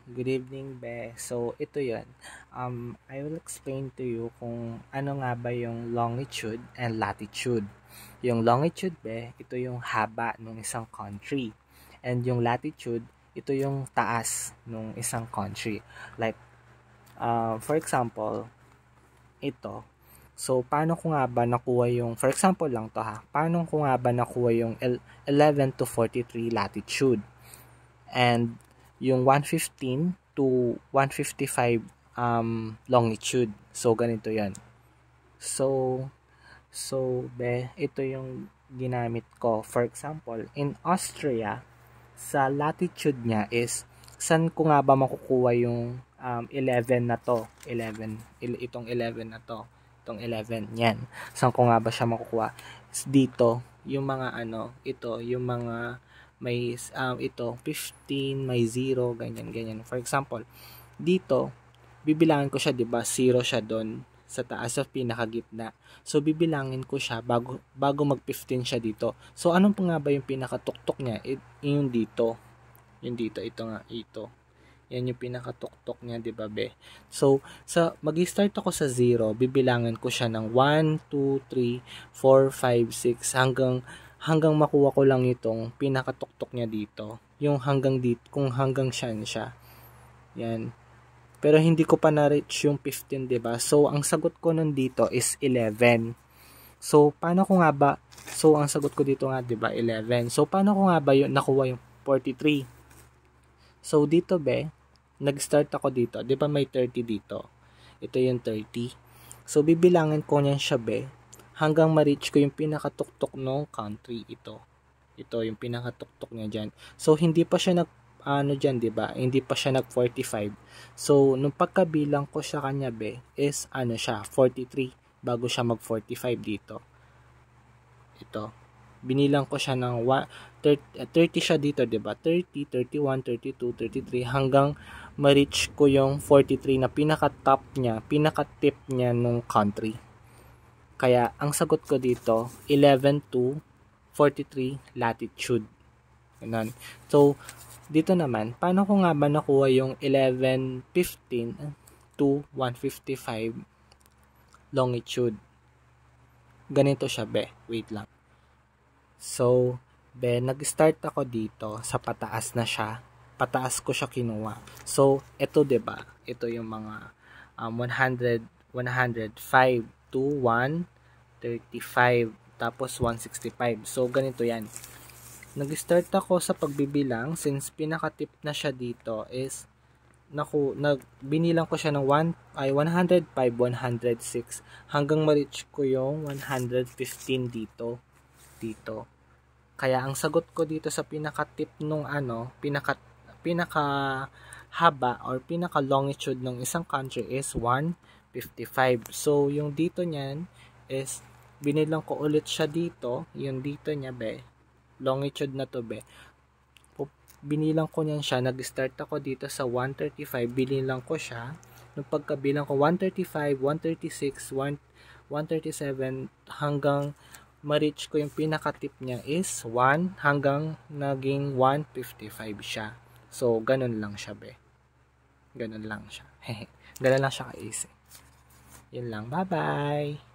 Good evening, Be. So, ito yun. I will explain to you kung ano nga ba yung longitude and latitude. Yung longitude, Be, ito yung haba ng isang country. And yung latitude, ito yung taas ng isang country. Like, for example, ito. So, paano ko nga ba nakuha yung, for example lang to ha, paano ko nga ba nakuha yung 11 to 43 latitude? And yung 115 to 155 longitude. So, ganito yan. So, ito yung ginamit ko. For example, in Austria, sa latitude niya is, saan ko nga ba makukuha yung 11 na to? Itong 11 na to. Itong 11, yan. Saan ko nga ba siya makukuha? Dito, yung mga yung mga may ito 15, may 0, ganyan. For example, dito bibilangin ko siya, 'di ba? 0 siya doon sa taas sa pinakagitna. So bibilangin ko siya bago mag-15 siya dito. So anong pa nga ba yung pinakatuktok niya? Yung dito. Yung dito, ito nga, ito. Yan yung pinakatuktok niya, 'di ba, Be? So magi-start ako sa 0, bibilangin ko siya ng 1, 2, 3, 4, 5, 6 hanggang makuha ko lang itong pinakatuktok niya dito. Yung hanggang dito, kung hanggang siya. Yan. Pero hindi ko pa na-reach yung 15, 'di ba? So ang sagot ko nun dito is 11. So paano ko nga ba? So ang sagot ko dito nga, 'di ba, 11. So paano ko nga ba yung nakuha yung 43? So dito, Be, nag-start ako dito. 'Di ba may 30 dito? Ito yung 30. So bibilangin ko niyan siya, Be, hanggang ma-reach ko yung pinakatuktok ng country. Ito yung pinakatuktok niya dyan. So hindi pa siya dyan, 'di ba? Hindi pa siya nag 45. So nung pagkabilang ko sa kanya, Be, is siya 43 bago siya mag 45 dito. Ito. Binilang ko siya ng 30 siya dito, 'di ba? 30, 31, 32, 33 hanggang ma-reach ko yung 43 na pinaka-top niya, pinaka-tip niya nung country. Kaya ang sagot ko dito 11 to 43 latitude. Ganun. So dito naman, paano ko nga ba nakuha yung 1115 to 155 longitude? Ganito siya, Be. Wait lang. So, Be, nag-start ako dito sa pataas na siya. Pataas ko siya kinuha. So, ito, 'di ba? Ito yung mga 105 to 135 tapos 165. So, ganito yan. Nag-start ako sa pagbibilang since pinaka-tip na siya dito is binilang ko siya ng 105, 106 hanggang ma-reach ko yung 115 dito. Kaya ang sagot ko dito sa pinaka-tip nung pinaka haba or pinaka longitude ng isang country is 155. So yung dito niyan is binilang ko ulit siya dito, yung dito niya, Be. Longitude na to, Be. Binilang ko niyan siya, nag-start ako dito sa 135, binilang ko siya. Nung pagkabilang ko 135, 136, 137 hanggang ma-reach ko yung pinaka-tip niya is 1 hanggang naging 155 siya. So ganun lang siya, Be. Ganun lang siya. Ganun lang siya ka-easy. Yun lang. Bye-bye!